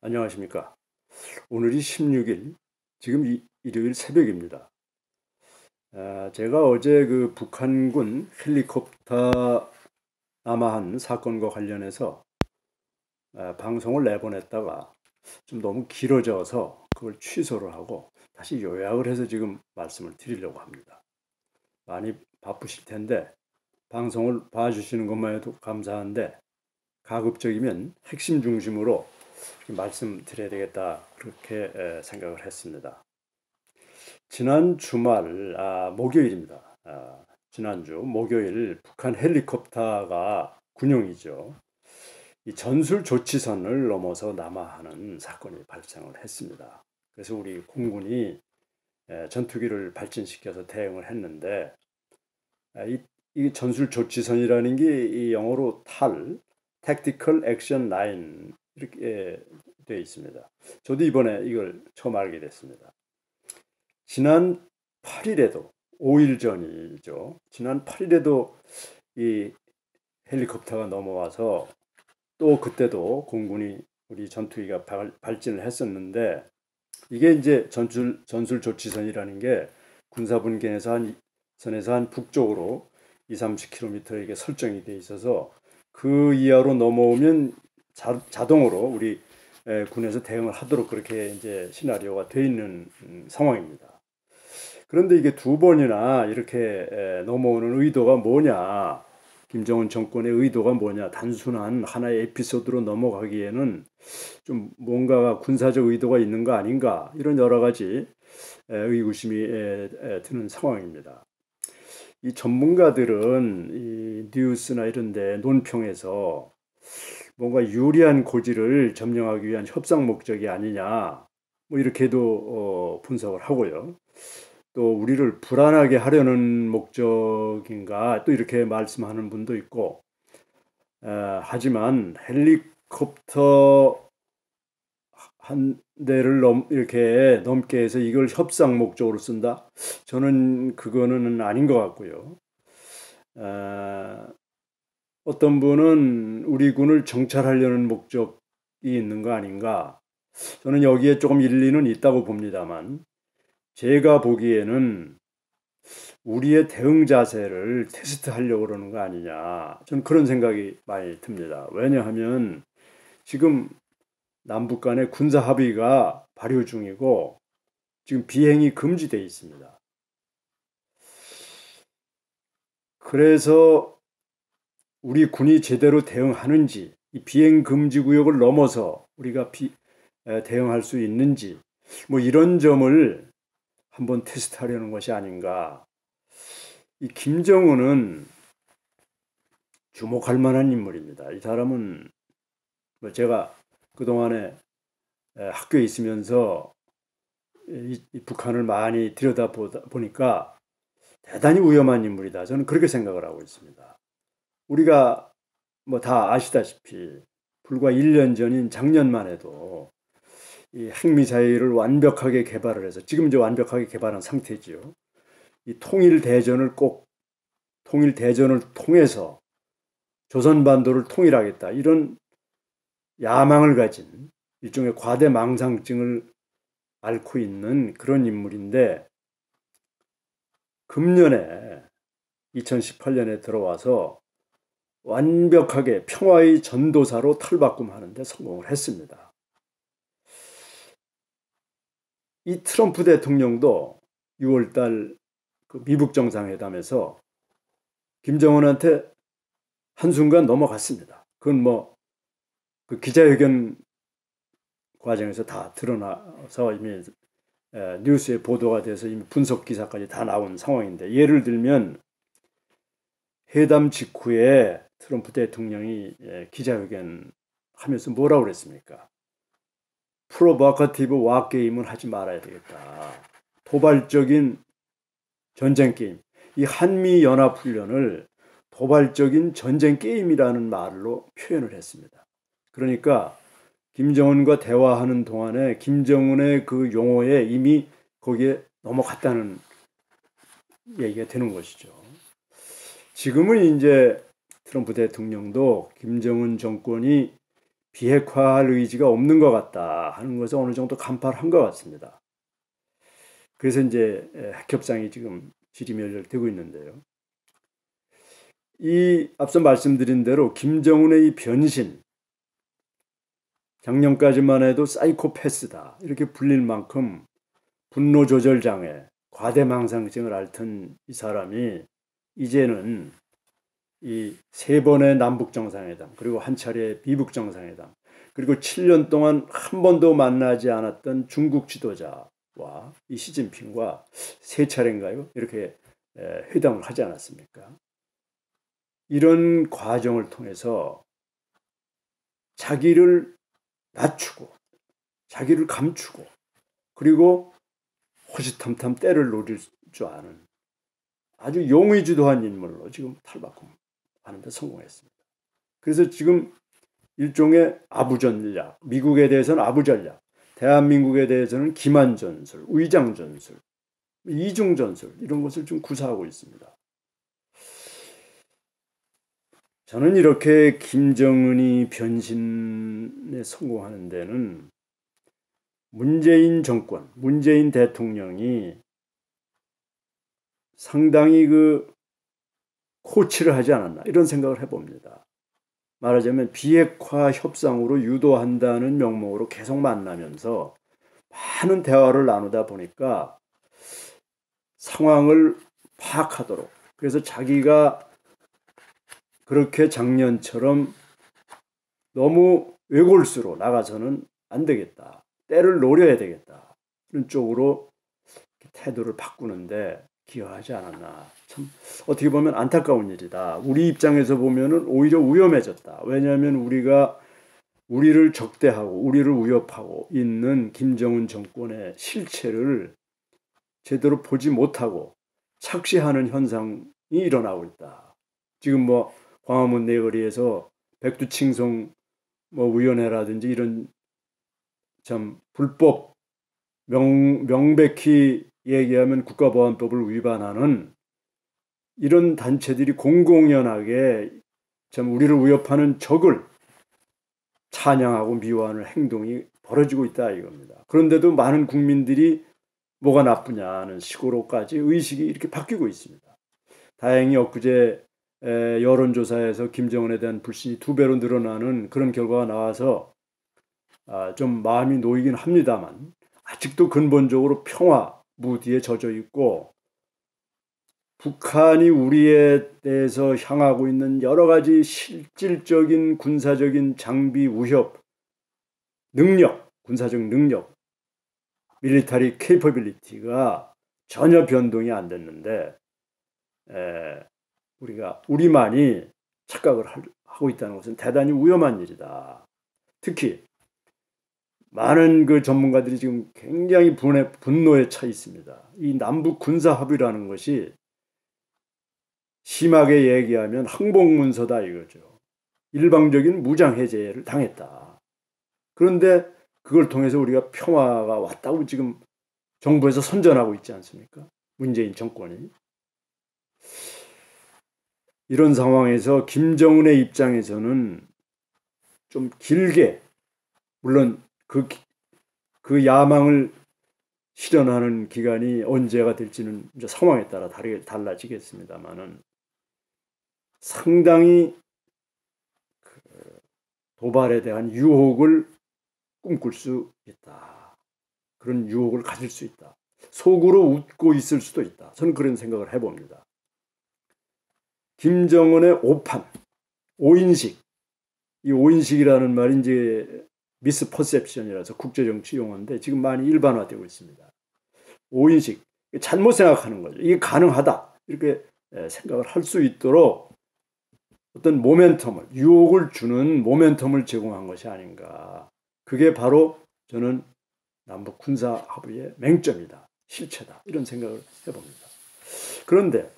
안녕하십니까. 오늘이 16일, 지금 일요일 새벽입니다. 제가 어제 그 북한군 헬리콥터 남하한 사건과 관련해서 방송을 내보냈다가 좀 너무 길어져서 그걸 취소를 하고 다시 요약을 해서 지금 말씀을 드리려고 합니다. 많이 바쁘실 텐데 방송을 봐주시는 것만 해도 감사한데 가급적이면 핵심 중심으로 말씀드려야 되겠다 그렇게 생각을 했습니다. 지난 주말 목요일입니다. 지난주 목요일 북한 헬리콥터가 군용이죠. 이 전술 조치선을 넘어서 남하하는 사건이 발생을 했습니다. 그래서 우리 공군이 전투기를 발진시켜서 대응을 했는데 이 전술 조치선이라는 게 이 영어로 탈, Tactical Action Line 이렇게 되어 있습니다. 저도 이번에 이걸 처음 알게 됐습니다. 지난 8일에도 5일 전이죠. 지난 8일에도 이 헬리콥터가 넘어와서 또 그때도 공군이 우리 전투기가 발진을 했었는데 이게 이제 전술 조치선이라는 게 군사분계선에서 한 북쪽으로 2, 30km 이게 설정이 돼 있어서 그 이하로 넘어오면 자동으로 우리 군에서 대응을 하도록 그렇게 이제 시나리오가 돼 있는 상황입니다. 그런데 이게 두 번이나 이렇게 넘어오는 의도가 뭐냐? 김정은 정권의 의도가 뭐냐? 단순한 하나의 에피소드로 넘어가기에는 좀 뭔가 군사적 의도가 있는 거 아닌가? 이런 여러 가지 의구심이 드는 상황입니다. 이 전문가들은 이 뉴스나 이런 데 논평에서 뭔가 유리한 고지를 점령하기 위한 협상 목적이 아니냐, 뭐 이렇게도 분석을 하고요. 또 우리를 불안하게 하려는 목적인가 또 이렇게 말씀하는 분도 있고, 하지만 헬리콥터 한 대를 이렇게 넘게 해서 이걸 협상 목적으로 쓴다? 저는 그거는 아닌 것 같고요. 어떤 분은 우리 군을 정찰하려는 목적이 있는 거 아닌가? 저는 여기에 조금 일리는 있다고 봅니다만, 제가 보기에는 우리의 대응 자세를 테스트하려고 그러는 거 아니냐. 저는 그런 생각이 많이 듭니다. 왜냐하면 지금 남북 간의 군사 합의가 발효 중이고 지금 비행이 금지되어 있습니다. 그래서 우리 군이 제대로 대응하는지, 이 비행 금지 구역을 넘어서 우리가 대응할 수 있는지, 뭐 이런 점을 한번 테스트하려는 것이 아닌가. 이 김정은은 주목할 만한 인물입니다. 이 사람은 뭐 제가 그동안에 학교에 있으면서 이 북한을 많이 들여다보니까 대단히 위험한 인물이다. 저는 그렇게 생각을 하고 있습니다. 우리가 뭐 다 아시다시피 불과 1년 전인 작년만 해도 이 핵미사일을 완벽하게 개발을 해서 지금 이제 완벽하게 개발한 상태지요. 이 통일 대전을 통해서 조선반도를 통일하겠다 이런 야망을 가진 일종의 과대망상증을 앓고 있는 그런 인물인데 금년에 2018년에 들어와서 완벽하게 평화의 전도사로 탈바꿈하는 데 성공을 했습니다. 이 트럼프 대통령도 6월달 그 미북 정상회담에서 김정은한테 한순간 넘어갔습니다. 그건 뭐 그 기자회견 과정에서 다 드러나서 이미 뉴스에 보도가 돼서 이미 분석 기사까지 다 나온 상황인데 예를 들면 회담 직후에 트럼프 대통령이 기자회견 하면서 뭐라고 그랬습니까? 프로보카티브 와 게임은 하지 말아야 되겠다. 도발적인 전쟁 게임. 이 한미 연합 훈련을 도발적인 전쟁 게임이라는 말로 표현을 했습니다. 그러니까 김정은과 대화하는 동안에 김정은의 그 용어에 이미 거기에 넘어갔다는 얘기가 되는 것이죠. 지금은 이제 트럼프 대통령도 김정은 정권이 비핵화할 의지가 없는 것 같다 하는 것을 어느 정도 간파를 한 것 같습니다. 그래서 이제 핵협상이 지금 지리멸렬되고 있는데요. 이 앞서 말씀드린 대로 김정은의 이 변신, 작년까지만 해도 사이코패스다 이렇게 불릴 만큼 분노 조절 장애, 과대망상증을 앓던 이 사람이 이제는 이 세 번의 남북 정상회담, 그리고 한 차례 미북 정상회담, 그리고 7년 동안 한 번도 만나지 않았던 중국 지도자와 이 시진핑과 세 차례인가요? 이렇게 회담을 하지 않았습니까? 이런 과정을 통해서 자기를 낮추고 자기를 감추고 그리고 호시탐탐 때를 노릴 줄 아는 아주 용의주도한 인물로 지금 탈바꿈하는 데 성공했습니다. 그래서 지금 일종의 아부전략, 미국에 대해서는 아부전략, 대한민국에 대해서는 기만전술, 위장전술, 이중전술 이런 것을 좀 구사하고 있습니다. 저는 이렇게 김정은이 변신에 성공하는 데는 문재인 정권, 문재인 대통령이 상당히 코치를 하지 않았나 이런 생각을 해봅니다. 말하자면 비핵화 협상으로 유도한다는 명목으로 계속 만나면서 많은 대화를 나누다 보니까 상황을 파악하도록, 그래서 자기가 그렇게 작년처럼 너무 외골수로 나가서는 안 되겠다, 때를 노려야 되겠다 이런 쪽으로 태도를 바꾸는데 기여하지 않았나. 참 어떻게 보면 안타까운 일이다. 우리 입장에서 보면은 오히려 위험해졌다. 왜냐하면 우리를 적대하고 우리를 위협하고 있는 김정은 정권의 실체를 제대로 보지 못하고 착시하는 현상이 일어나고 있다. 지금 광화문 내거리에서 백두칭송 위원회라든지 이런 참 불법 명백히 얘기하면 국가보안법을 위반하는 이런 단체들이 공공연하게 참 우리를 위협하는 적을 찬양하고 미워하는 행동이 벌어지고 있다 이겁니다. 그런데도 많은 국민들이 뭐가 나쁘냐는 식으로까지 의식이 이렇게 바뀌고 있습니다. 다행히 엊그제 여론조사에서 김정은에 대한 불신이 2배로 늘어나는 그런 결과가 나와서 좀 마음이 놓이긴 합니다만 아직도 근본적으로 평화 무디에 젖어 있고 북한이 우리에 대해서 향하고 있는 여러 가지 실질적인 군사적인 장비 위협 능력, 군사적 능력, 밀리터리 케이퍼빌리티가 전혀 변동이 안 됐는데 우리만이 착각을 하고 있다는 것은 대단히 위험한 일이다. 특히 많은 전문가들이 지금 굉장히 분노에 차 있습니다. 이 남북 군사 합의라는 것이 심하게 얘기하면 항복문서다 이거죠. 일방적인 무장 해제를 당했다. 그런데 그걸 통해서 우리가 평화가 왔다고 지금 정부에서 선전하고 있지 않습니까? 문재인 정권이. 이런 상황에서 김정은의 입장에서는 좀 길게, 물론 그 야망을 실현하는 기간이 언제가 될지는 이제 상황에 따라 달라지겠습니다만은 상당히 도발에 대한 유혹을 꿈꿀 수 있다. 그런 유혹을 가질 수 있다. 속으로 웃고 있을 수도 있다. 저는 그런 생각을 해봅니다. 김정은의 오판, 오인식, 이 오인식이라는 말이 이제 미스퍼셉션이라서 국제정치 용어인데 지금 많이 일반화되고 있습니다. 오인식, 잘못 생각하는 거죠. 이게 가능하다 이렇게 생각을 할 수 있도록 어떤 모멘텀을, 유혹을 주는 모멘텀을 제공한 것이 아닌가. 그게 바로 저는 남북 군사 합의의 맹점이다, 실체다 이런 생각을 해봅니다. 그런데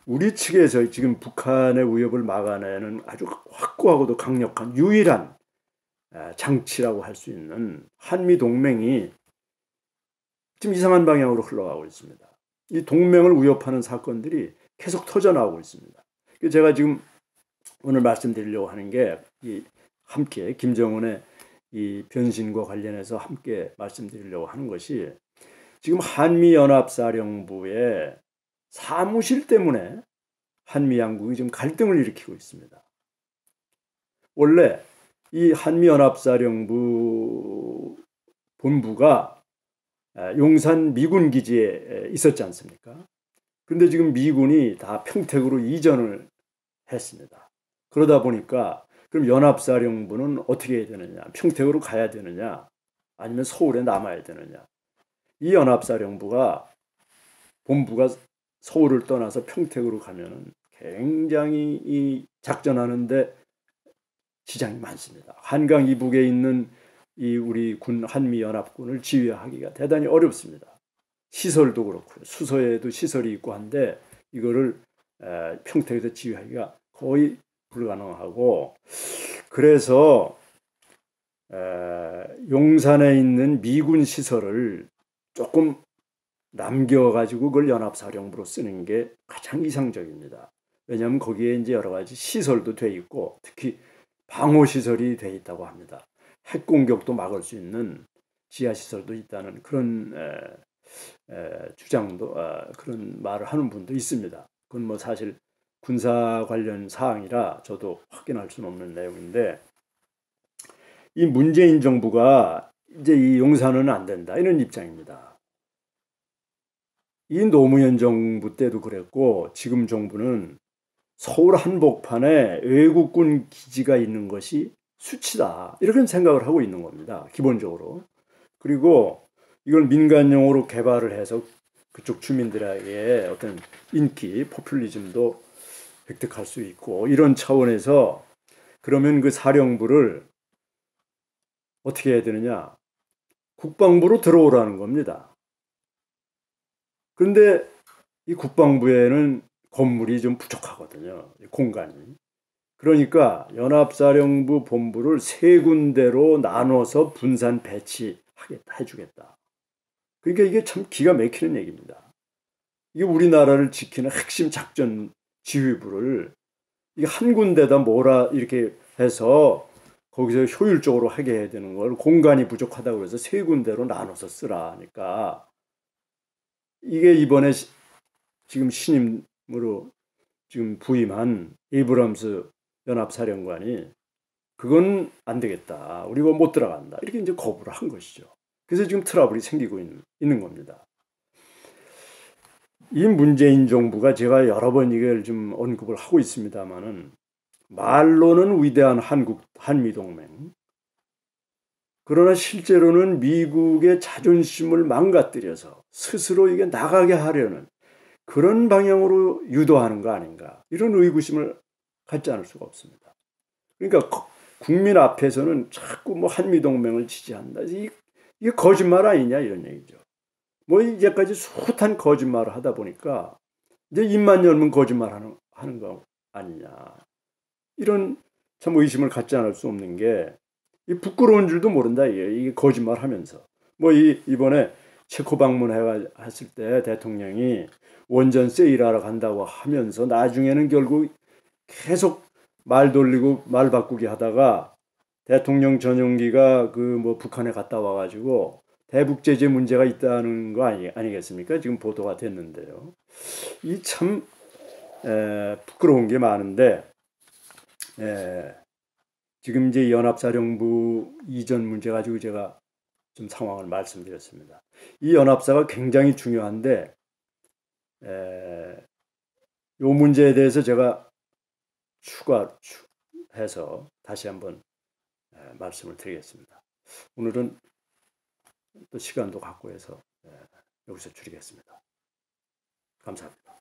우리 측에서 지금 북한의 위협을 막아내는 아주 확고하고도 강력한 유일한 장치라고 할 수 있는 한미 동맹이 지금 이상한 방향으로 흘러가고 있습니다. 이 동맹을 위협하는 사건들이 계속 터져나오고 있습니다. 제가 지금 오늘 말씀드리려고 하는 게 이 함께 김정은의 이 변신과 관련해서 함께 말씀드리려고 하는 것이 지금 한미연합사령부의 사무실 때문에 한미 양국이 지금 갈등을 일으키고 있습니다. 원래 이 한미연합사령부 본부가 용산 미군 기지에 있었지 않습니까? 그런데 지금 미군이 다 평택으로 이전을 했습니다. 그러다 보니까 그럼 연합사령부는 어떻게 해야 되느냐? 평택으로 가야 되느냐? 아니면 서울에 남아야 되느냐? 이 연합사령부가 본부가 서울을 떠나서 평택으로 가면은 굉장히 이 작전하는데 지장이 많습니다. 한강 이북에 있는 이 우리 군 한미연합군을 지휘하기가 대단히 어렵습니다. 시설도 그렇고요. 수서에도 시설이 있고 한데 이거를 평택에서 지휘하기가 거의 불가능하고, 그래서 용산에 있는 미군 시설을 조금 남겨가지고 그걸 연합사령부로 쓰는 게 가장 이상적입니다. 왜냐하면 거기에 이제 여러 가지 시설도 돼 있고 특히 방호 시설이 돼 있다고 합니다. 핵 공격도 막을 수 있는 지하 시설도 있다는 그런 주장도 그런 말을 하는 분도 있습니다. 그건 뭐 사실 군사 관련 사항이라 저도 확인할 수는 없는 내용인데, 이 문재인 정부가 이제 이 용산은 안 된다 이런 입장입니다. 이 노무현 정부 때도 그랬고 지금 정부는 서울 한복판에 외국군 기지가 있는 것이 수치다 이렇게 생각을 하고 있는 겁니다. 기본적으로. 그리고 이걸 민간용으로 개발을 해서 그쪽 주민들에게 어떤 인기, 포퓰리즘도 획득할 수 있고, 이런 차원에서 그러면 그 사령부를 어떻게 해야 되느냐? 국방부로 들어오라는 겁니다. 그런데 이 국방부에는 건물이 좀 부족하거든요. 공간이. 그러니까 연합사령부 본부를 세 군데로 나눠서 분산 배치하겠다, 해주겠다. 그러니까 이게 참 기가 막히는 얘기입니다. 이게 우리나라를 지키는 핵심 작전 지휘부를 이게 한 군데다 몰아 이렇게 해서 거기서 효율적으로 하게 해야 되는 걸 공간이 부족하다고 해서 세 군데로 나눠서 쓰라 하니까, 이게 이번에 지금 신임으로 지금 부임한 에이브럼스 연합사령관이 그건 안 되겠다, 우리가 못 들어간다 이렇게 이제 거부를 한 것이죠. 그래서 지금 트러블이 생기고 있는 겁니다. 이 문재인 정부가 제가 여러 번 이걸 좀 언급을 하고 있습니다만은 말로는 위대한 한미동맹, 그러나 실제로는 미국의 자존심을 망가뜨려서 스스로 이게 나가게 하려는 그런 방향으로 유도하는 거 아닌가, 이런 의구심을 갖지 않을 수가 없습니다. 그러니까 국민 앞에서는 자꾸 뭐 한미동맹을 지지한다, 이게 거짓말 아니냐 이런 얘기죠. 뭐 이제까지 숱한 거짓말을 하다 보니까 이제 입만 열면 거짓말 하는 거 아니냐, 이런 참 의심을 갖지 않을 수 없는 게, 이 부끄러운 줄도 모른다 이게 거짓말 하면서. 뭐 이번에 체코 방문했을 때 대통령이 원전 세일하러 간다고 하면서 나중에는 결국 계속 말 돌리고 말 바꾸기 하다가 대통령 전용기가 그 뭐 북한에 갔다 와가지고 대북 제재 문제가 있다는 거 아니겠습니까? 지금 보도가 됐는데요. 이 참 부끄러운 게 많은데, 지금 이제 연합사령부 이전 문제 가지고 제가 좀 상황을 말씀드렸습니다. 이 연합사가 굉장히 중요한데, 이 문제에 대해서 제가 추가해서 다시 한번 말씀을 드리겠습니다. 오늘은 또 시간도 갖고 해서 여기서 줄이겠습니다. 감사합니다.